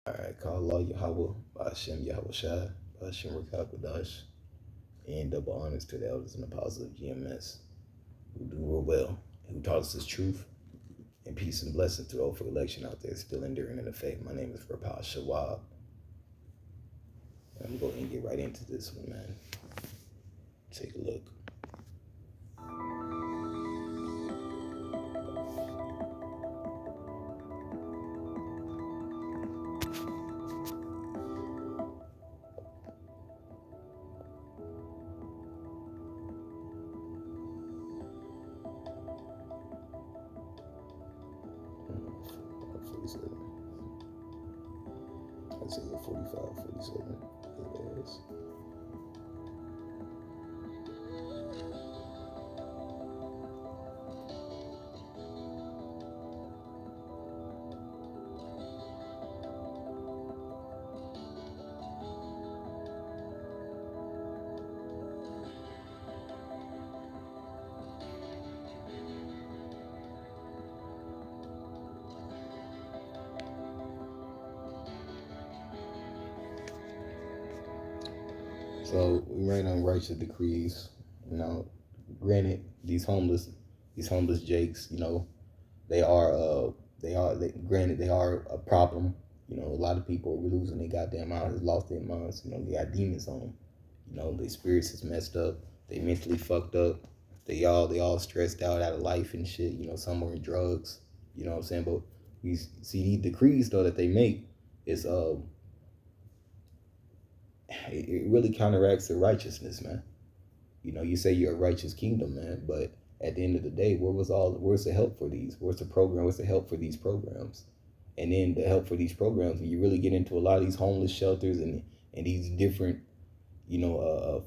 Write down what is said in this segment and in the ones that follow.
All right, call Allah Yahweh, Ba'ashem Yahweh Shai, Ba'ashem Rakakadash, and double honors to the elders and apostles of GMS who do real well, who taught us this truth, and peace and blessings to those for election out there still enduring in the faith. My name is Rapal Shawab, and I'm going to get right into this one, man. Take a look. I say 45, 47. It is. So we write on righteous decrees. You know, granted, these homeless jakes, you know, they are granted they are a problem. You know, a lot of people are losing their goddamn minds, lost their minds. You know, they got demons on them. You know, their spirits is messed up. They mentally fucked up. They all stressed out of life and shit. You know, some are in drugs. You know what I'm saying? But we see these decrees though that they make is it really counteracts the righteousness, man. You know, you say you're a righteous kingdom, man, but at the end of the day, where's the help for these? Where's the program? Where's the help for these programs? And then the help for these programs, when you really get into a lot of these homeless shelters and these different,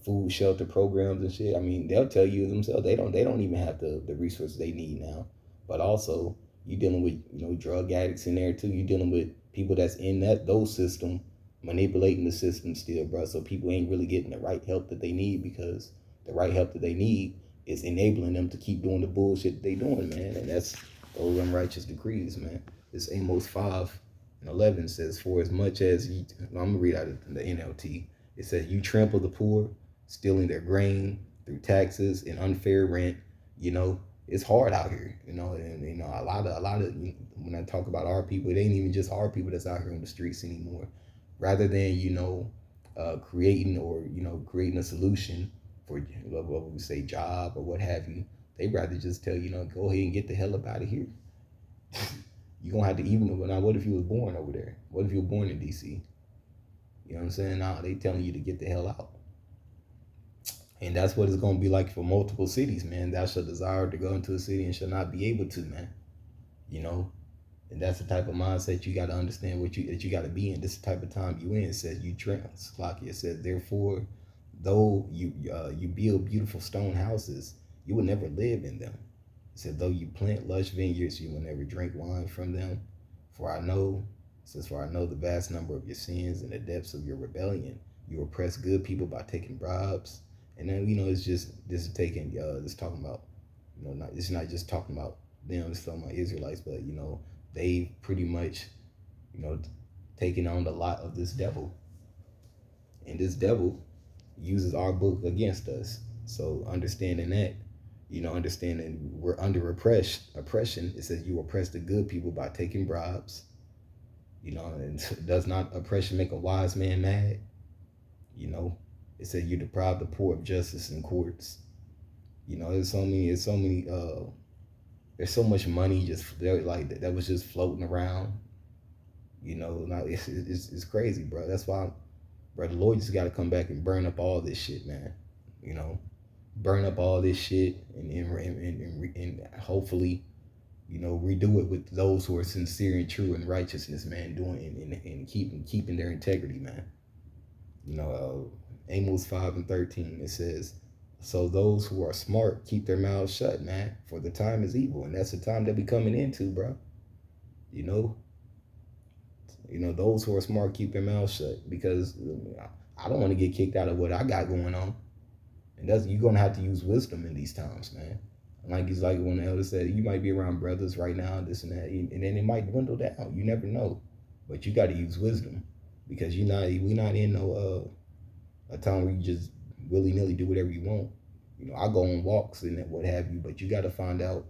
food shelter programs and shit. I mean, they'll tell you themselves they don't even have the resources they need now. But also, you dealing with drug addicts in there too. You dealing with people that's in those system manipulating the system still, bro. So people ain't really getting the right help that they need because the right help that they need is enabling them to keep doing the bullshit they doing, man. And that's those unrighteous decrees, man. This Amos 5:11 says, "For as much as you," I'm gonna read out of the NLT. It says, "You trample the poor, stealing their grain through taxes and unfair rent." You know, it's hard out here. And a lot of when I talk about our people, it ain't even just our people that's out here on the streets anymore. Rather than creating a solution for what we say job or what have you, they rather just tell go ahead and get the hell up out of here. You gonna have to even now. What if you was born over there? What if you were born in DC? You know what I'm saying? Now they telling you to get the hell out. And that's what it's gonna be like for multiple cities, man. Thou shalt desire to go into a city and shall not be able to, man. You know? And that's the type of mindset you gotta understand that you gotta be in. This is the type of time you in. It says you trans. It says, therefore, though you build beautiful stone houses, you will never live in them. It said, though you plant lush vineyards, you will never drink wine from them. For I know the vast number of your sins and the depths of your rebellion. You oppress good people by taking bribes. And then, it's just, this is taking, this talking about, it's not just talking about them, it's talking about Israelites, but, they pretty much, you know, taking on the lot of this devil. And this devil uses our book against us. So understanding that, understanding we're under oppression, it says you oppress the good people by taking bribes. And does not oppression make a wise man mad? It says you deprive the poor of justice in courts. There's so much money just there, like that was just floating around. Now it's crazy, bro. That's why, bro, the Lord just got to come back and burn up all this shit, man. Burn up all this shit and hopefully, redo it with those who are sincere and true in righteousness, man, doing and keeping their integrity, man. Amos 5:13, it says, so those who are smart keep their mouths shut, man, for the time is evil, and that's the time that we coming into, bro. Those who are smart keep their mouths shut because I don't want to get kicked out of what I got going on, and you're gonna have to use wisdom in these times, man. It's like when the elder said, you might be around brothers right now, this and that, and then it might dwindle down. You never know. But you got to use wisdom, because we not in no a time where you just willy nilly do whatever you want. I go on walks and what have you, but you got to find out,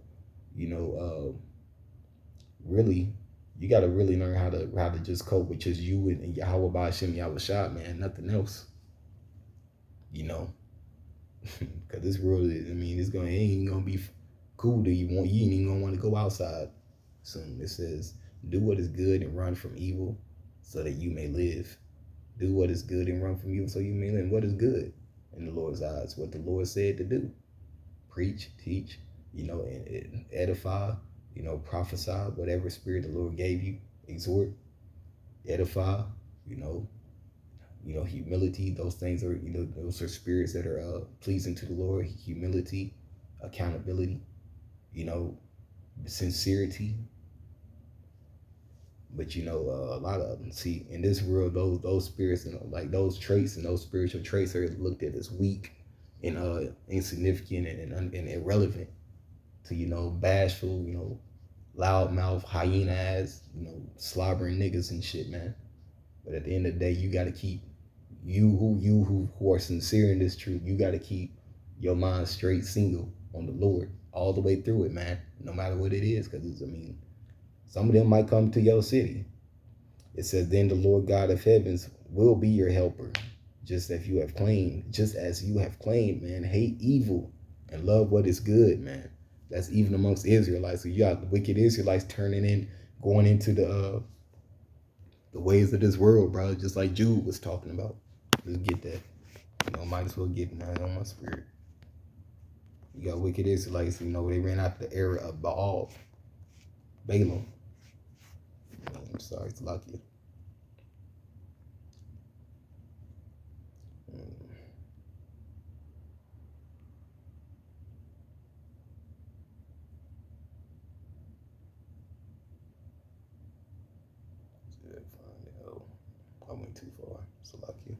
you know, really, you got to really learn how to just cope with just you and Yahweh Ba'Shem Yahweh Shah, man. Nothing else, you know, because this world, I mean, it ain't gonna be cool to you. You ain't even gonna want to go outside soon. It says, "Do what is good and run from evil, so that you may live." Do what is good and run from evil, so you may live. What is good in the Lord's eyes? What the Lord said to do: preach, teach, and edify, prophesy, whatever spirit the Lord gave you, exhort, edify, you know, humility. Those things are, those are spirits that are pleasing to the Lord. Humility, accountability, you know, sincerity. But a lot of them, see, in this world, those spirits and like those traits and those spiritual traits are looked at as weak and insignificant and irrelevant to bashful, loudmouth hyena ass, slobbering niggas and shit, man. But at the end of the day, you got to keep who are sincere in this truth. You got to keep your mind straight, single on the Lord all the way through it, man. No matter what it is, because some of them might come to your city. It says, "Then the Lord God of heavens will be your helper, just as you have claimed, man. Hate evil and love what is good, man." That's even amongst Israelites. So you got the wicked Israelites going into the ways of this world, bro. Just like Jude was talking about. Just get that. Might as well get it on my spirit. You got wicked Israelites, they ran out the era of Balaam. I'm sorry, it's lucky. I went too far. It's lucky.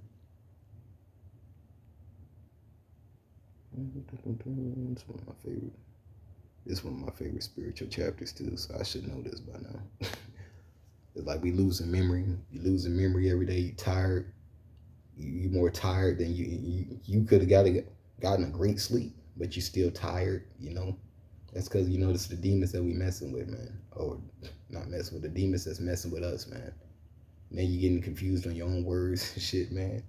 It's one of my favorite. It's one of my favorite spiritual chapters too, so I should know this by now. It's like we losing memory. You losing memory every day. You tired. You more tired than you could have gotten a great sleep, but you still tired. That's because it's the demons that we messing with, man. Or not messing with, the demons that's messing with us, man. Man, you getting confused on your own words and shit, man.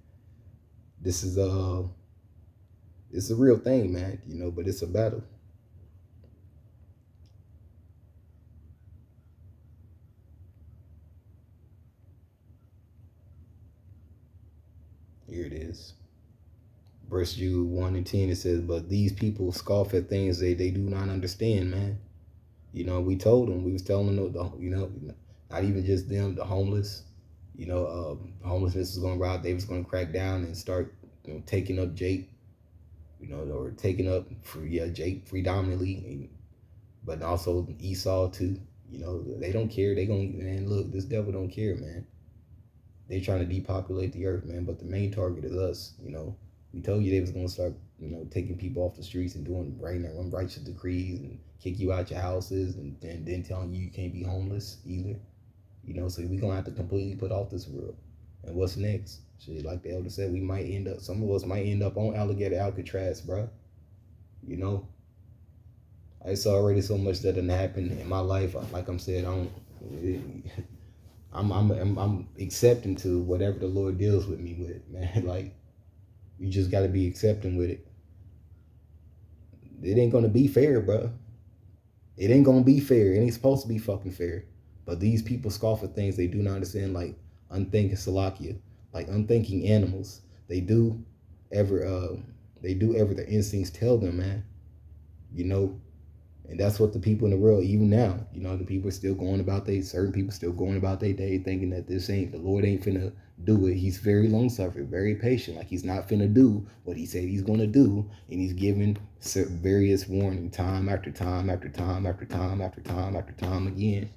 This is it's a real thing, man. But it's a battle. Here it is. Verse Jude 1 and 10, it says, "But these people scoff at things they do not understand, man." We told them, we was telling them, not even just them, the homeless, homelessness is going to rise. They was going to crack down and start, taking up Jake, or taking up Jake predominantly, but also Esau too. They don't care. They going, man, look, this devil don't care, man. They trying to depopulate the earth, man. But the main target is us. We told you they was gonna start, taking people off the streets and doing unrighteous decrees and kick you out your houses and then telling you can't be homeless either. So we gonna have to completely put off this world. And what's next? Shit, like the elder said, some of us might end up on alligator Alcatraz, bro. I saw already so much that done happened in my life. Like I'm saying, I'm accepting to whatever the Lord deals with me with, man. Like, you just got to be accepting with it. It ain't gonna be fair, bro. It ain't gonna be fair. It ain't supposed to be fucking fair. But these people scoff at things they do not understand, like unthinking Salakia, like unthinking animals. They do ever their instincts tell them, man. And that's what the people in the world, even now, the people are still going about certain people still going about their day thinking that the Lord ain't finna do it. He's very long suffering, very patient. Like he's not finna do what he said he's gonna do. And he's giving various warning time after time after time after time after time after time again.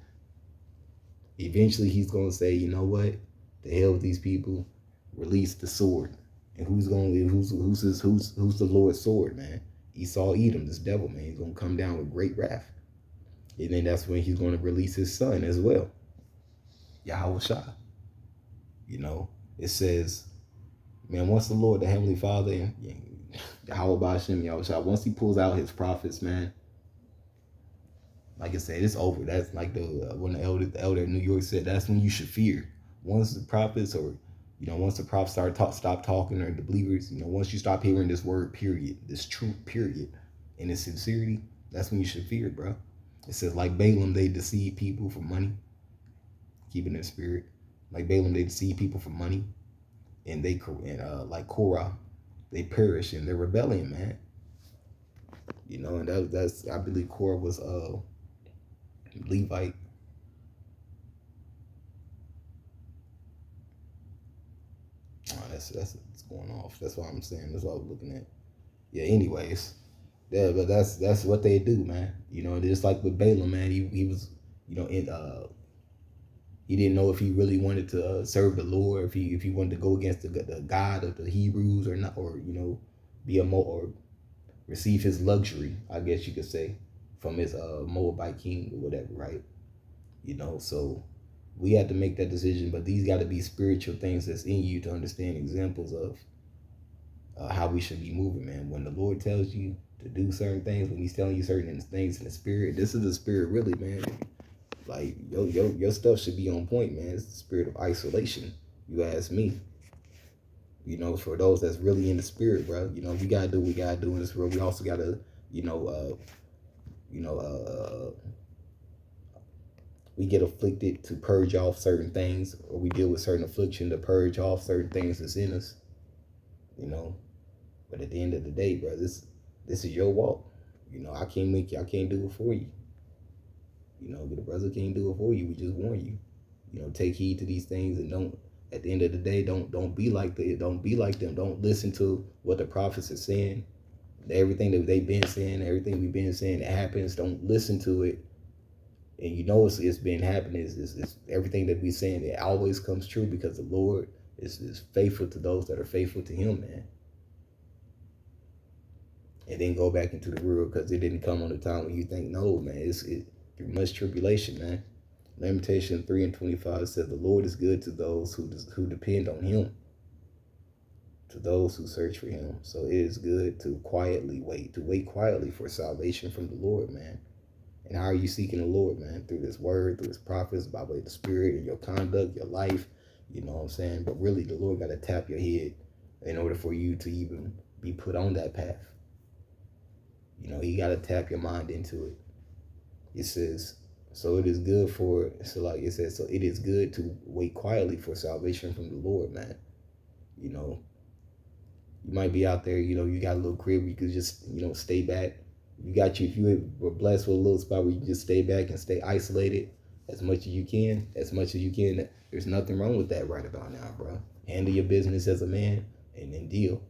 Eventually he's gonna say, you know what? The hell with these people, release the sword. And who's the Lord's sword, man? Esau Edom, this devil, man. He's going to come down with great wrath. And then that's when he's going to release his son as well. Yahweh Shai. You know, it says, man, once the Lord, the Heavenly Father, and Yahweh Ba'Shem, Yahweh Shai, once he pulls out his prophets, man, like I said, it's over. That's like when the elder in New York said, that's when you should fear. Once the prophets, or once the prophets stop talking, or the believers, once you stop hearing this word, period, this truth, period, and its sincerity, that's when you should fear, bro. It says, like Balaam, they deceive people for money, keeping their spirit. Like Balaam, they deceive people for money, and like Korah, they perish in their rebellion, man. And that's I believe Korah was Levite. Oh, that's what's going off. That's what I'm saying. That's what I was looking at. Yeah. Anyways, yeah, but that's what they do, man. Just like with Balaam, man. He was, in he didn't know if he really wanted to serve the Lord, if he wanted to go against the God of the Hebrews or not, or be or receive his luxury, I guess you could say, from his Moabite king or whatever, right? So we had to make that decision, but these got to be spiritual things that's in you to understand examples of how we should be moving, man. When the Lord tells you to do certain things, when he's telling you certain things in the spirit, this is the spirit, really, man. Like your stuff should be on point, man. It's the spirit of isolation. You ask me. For those that's really in the spirit, bro. We gotta do what we gotta do in this world. We also gotta, we get afflicted to purge off certain things, or we deal with certain affliction to purge off certain things that's in us. But at the end of the day, bro, this is your walk. I can't do it for you. The brother can't do it for you. We just warn you. Take heed to these things, and don't. At the end of the day, don't be like don't be like them. Don't listen to what the prophets are saying. Everything that they've been saying, everything we've been saying that happens. Don't listen to it. And it's been happening. Is everything that we're saying, it always comes true, because the Lord is faithful to those that are faithful to Him, man. And then go back into the world, because it didn't come on the time when you think, no, man, it's through much tribulation, man. Lamentation 3:25 says, the Lord is good to those who depend on Him, to those who search for Him. So it is good to wait quietly for salvation from the Lord, man. And how are you seeking the Lord, man? Through His word, through His prophets, by way of the Spirit, and your conduct, your life. You know what I'm saying? But really, the Lord got to tap your head in order for you to even be put on that path. He got to tap your mind into it. It says, so it is good so it is good to wait quietly for salvation from the Lord, man. You might be out there, you got a little crib, you could just, stay back. If you were blessed with a little spot where you just stay back and stay isolated as much as you can. There's nothing wrong with that right about now, bro. Handle your business as a man and then deal.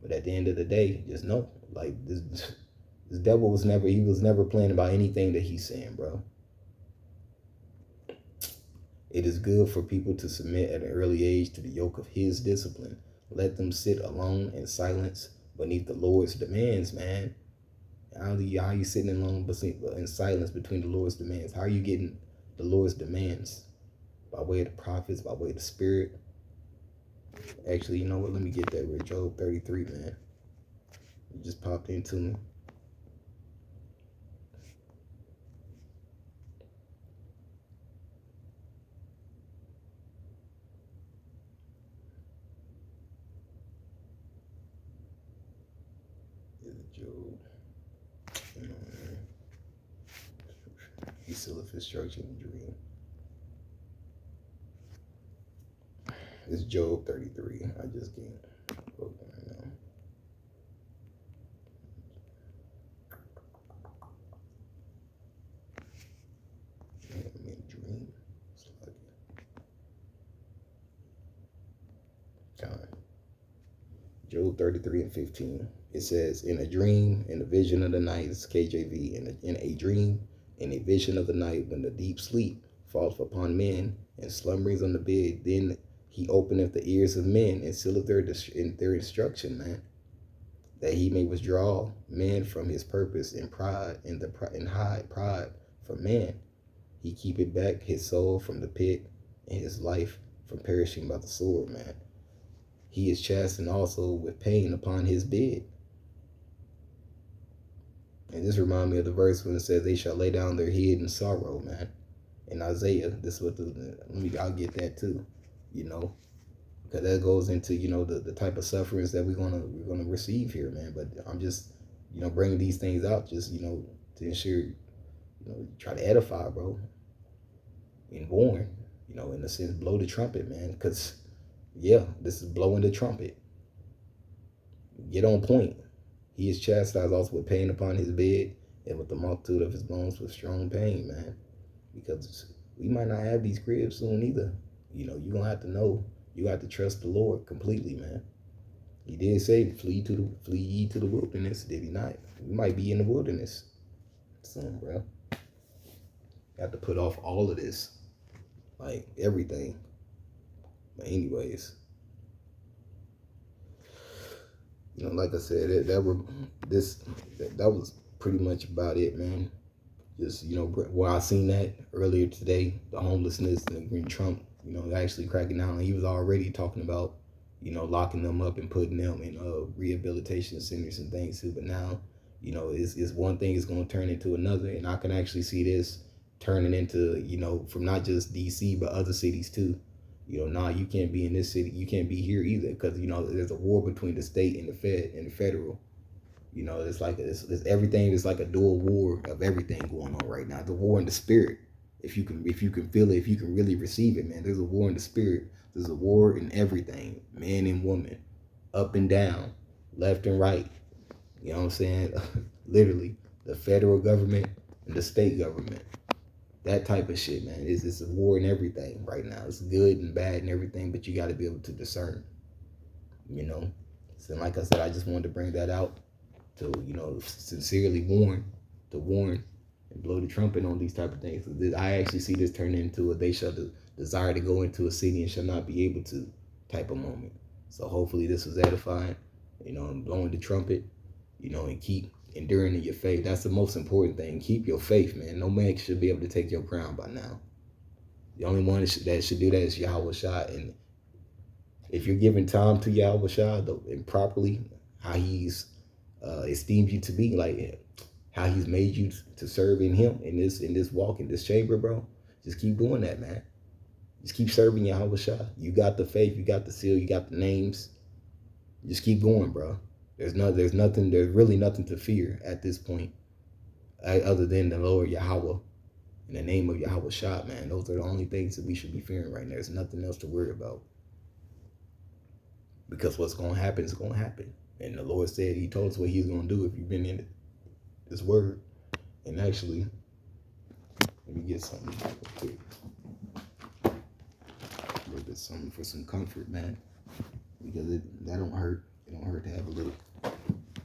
But at the end of the day, just know, like, this devil was never playing about anything that he's saying, bro. It is good for people to submit at an early age to the yoke of his discipline. Let them sit alone in silence beneath the Lord's demands, man. How you sitting alone in silence between the Lord's demands? How are you getting the Lord's demands? By way of the prophets, by way of the Spirit. Actually, you know what? Let me get that with Job 33, man. It just popped into me. Job. He still a instruction in the dream. It's Job 33. I just can't open it right now. I'm in a dream. It's like time. Job 33:15. It says, in a dream, in a vision of the night, it's KJV, in a dream, in a vision of the night, when the deep sleep falleth upon men, and slumberings on the bed, then he openeth the ears of men, and sealeth their instruction, man, that he may withdraw men from his purpose, and hide pride from man. He keepeth back his soul from the pit, and his life from perishing by the sword, man. He is chastened also with pain upon his bed. And this reminds me of the verse when it says, they shall lay down their head in sorrow, man. In Isaiah, this is what I'll get that too, you know, because that goes into, you know, the type of sufferings that we're gonna receive here, man. But I'm just, you know, bringing these things out just, you know, to ensure, you know, try to edify, bro, and warn, you know, in a sense, blow the trumpet, man, because yeah, this is blowing the trumpet. Get on point. He is chastised also with pain upon his bed, and with the multitude of his bones with strong pain, man. Because we might not have these cribs soon either. You know, you're gonna have to know. You have to trust the Lord completely, man. He did say, flee ye to the wilderness, did he not? We might be in the wilderness soon, bro. You have to put off all of this. Like everything. But anyways, you know, like I said, that was pretty much about it, man. Just, you know, where I seen that earlier today, the homelessness and the Green Trump, you know, actually cracking down. He was already talking about, you know, locking them up and putting them in rehabilitation centers and things too. But now, you know, it's one thing is going to turn into another, and I can actually see this turning into, you know, from not just DC but other cities too. You know, nah, you can't be in this city, you can't be here either, because, you know, there's a war between the state and the federal. You know, it's like it's everything is like a dual war of everything going on right now. The war in the spirit. If you can feel it, if you can really receive it, man. There's a war in the spirit. There's a war in everything, man and woman, up and down, left and right. You know what I'm saying? Literally, the federal government and the state government. That type of shit, man. It's a war in everything right now. It's good and bad and everything, but you got to be able to discern. You know. So, like I said, I just wanted to bring that out to, you know, sincerely warn and blow the trumpet on these type of things. I actually see this turn into a they shall desire to go into a city and shall not be able to type of moment. So hopefully this was edifying, you know, and blowing the trumpet, you know, and keep enduring in your faith. That's the most important thing. Keep your faith, man. No man should be able to take your crown by now. The only one that should do that is Yahweh Shai. And if you're giving time to Yahweh Shai and properly, how he's esteemed you to be, like how he's made you to serve in him in this walk in this chamber, bro. Just keep doing that, man. Just keep serving Yahweh Shai. You got the faith, you got the seal, you got the names. Just keep going, bro. There's really nothing to fear at this point, other than the Lord Yahweh. In the name of Yahweh Shai, man. Those are the only things that we should be fearing right now. There's nothing else to worry about. Because what's going to happen is going to happen. And the Lord said, he told us what he's going to do if you've been in this word. And actually, let me get something real quick. A little bit something for some comfort, man. Because that don't hurt. It don't hurt to have a little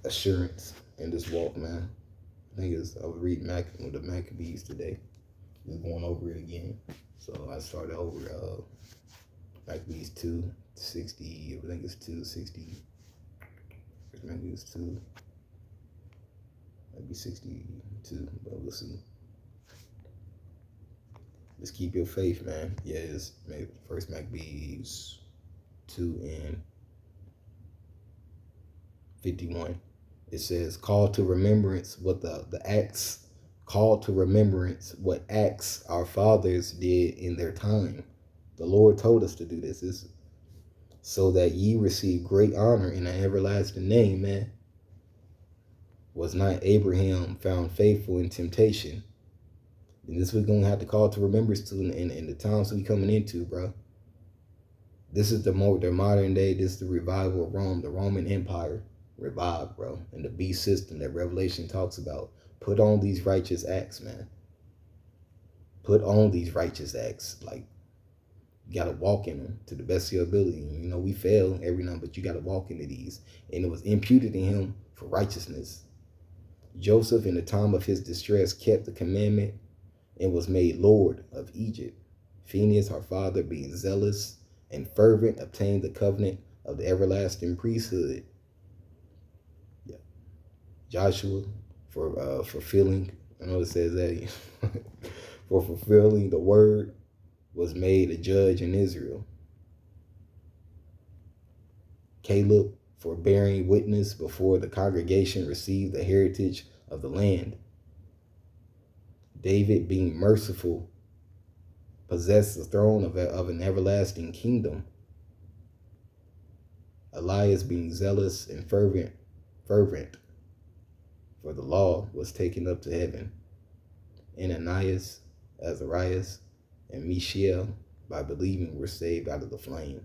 assurance in this walk, man. I was reading the Maccabees today. Just going over it again. So I started over Maccabees 2:60. I think it's 2:60. Maybe it's 2. Maybe 62. But we'll see. Just keep your faith, man. Yeah, it's first Maccabees 2:51. It says, call to remembrance what what acts our fathers did in their time. The Lord told us to do this. It's so that ye receive great honor in an everlasting name, man. Was not Abraham found faithful in temptation? And this we're going to have to call to remembrance to in the times we coming into, bro. This is the modern day. This is the revival of Rome, the Roman Empire revived, bro. And the beast system that Revelation talks about. Put on these righteous acts, man. Put on these righteous acts. Like, you got to walk in them to the best of your ability. You know, we fail every now, but you got to walk into these. And it was imputed in him for righteousness. Joseph, in the time of his distress, kept the commandment and was made Lord of Egypt. Phineas, our father, being zealous and fervent, obtained the covenant of the everlasting priesthood. Yeah. Joshua, for fulfilling, I know it says that, for fulfilling the word, was made a judge in Israel. Caleb, for bearing witness before the congregation, received the heritage of the land. David, being merciful, possessed the throne of an everlasting kingdom. Elias, being zealous and fervent for the law, was taken up to heaven. Ananias, Azarias, and Mishael, by believing, were saved out of the flame.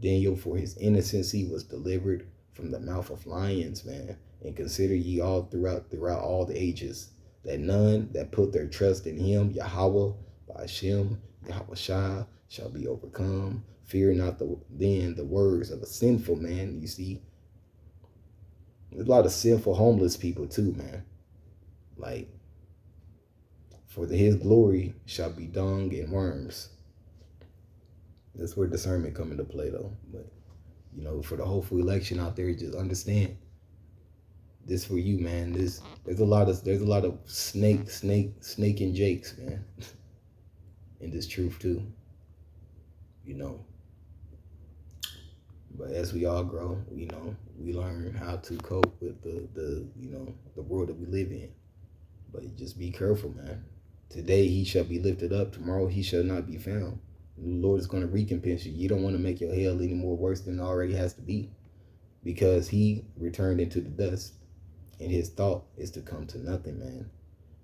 Daniel, for his innocency, was delivered from the mouth of lions, man. And consider ye all throughout all the ages, that none that put their trust in him, Yahweh, by Hashem, Yahweh Shah, shall be overcome. Fear not the words of a sinful man. You see, there's a lot of sinful homeless people too, man. Like, for his glory shall be dung and worms. That's where discernment come into play, though. But for the hopeful election out there, just understand this for you, man. There's a lot of snake and jakes, man, in this truth too. But as we all grow, we learn how to cope with the world that we live in. But just be careful, man. Today he shall be lifted up, tomorrow he shall not be found. The Lord is going to recompense you. You don't want to make your hell any more worse than it already has to be, because he returned into the dust, and his thought is to come to nothing, man.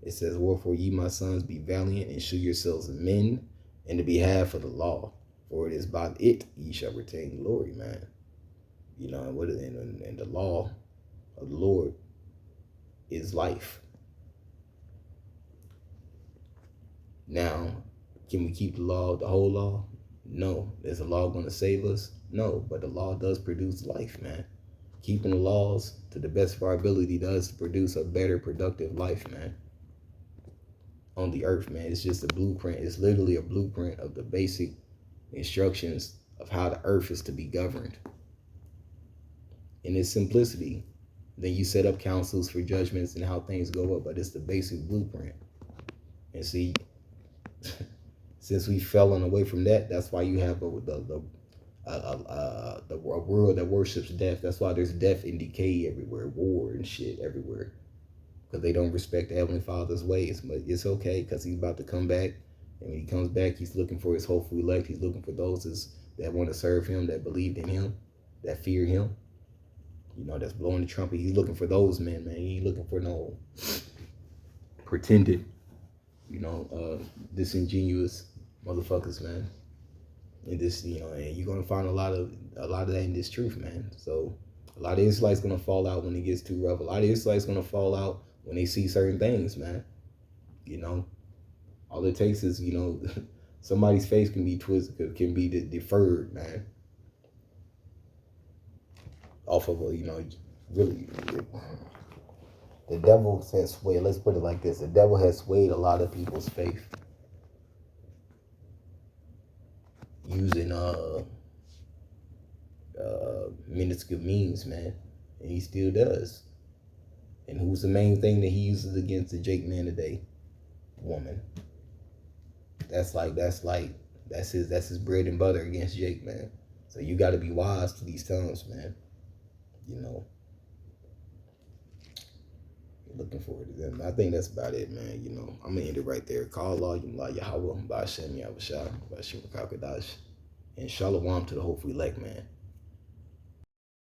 It says, wherefore ye, my sons, be valiant and shew yourselves men in the behalf of the law, for it is by it ye shall retain glory, man. And the law of the Lord is life. Now, can we keep the law, the whole law? No. Is the law going to save us? No. But the law does produce life, man. Keeping the laws to the best of our ability does produce a better, productive life, man. On the earth, man. It's just a blueprint. It's literally a blueprint of the basic instructions of how the earth is to be governed. In its simplicity, then you set up councils for judgments and how things go up, but it's the basic blueprint. And see, since we've fallen away from that, that's why you have a world that worships death. That's why there's death and decay everywhere, war and shit everywhere, because they don't respect the Heavenly Father's ways. But it's okay, because he's about to come back, and when he comes back, he's looking for his hopeful elect. He's looking for those that want to serve him, that believed in him, that fear him, that's blowing the trumpet. He's looking for those men, man. He ain't looking for no pretended, disingenuous motherfuckers, man. And this, and you're gonna find a lot of that in this truth, man. So a lot of Israelites gonna fall out when it gets too rough. A lot of Israelites gonna fall out when they see certain things, man. All it takes is, somebody's face can be twisted, can be deferred, man. Off of really, the devil has swayed. Let's put it like this: the devil has swayed a lot of people's faith using minuscule means, man, and he still does. And who's the main thing that he uses against the Jake man today? Woman. That's his bread and butter against Jake, man. So you got to be wise to these times, man. Looking forward to them. I think that's about it, man. I'm gonna end it right there. Call Allah, Yahweh, Ba'ashem, Yahweh Shah, Ba'ashem, Kakadash, and Shalom to the hopeful elect, man.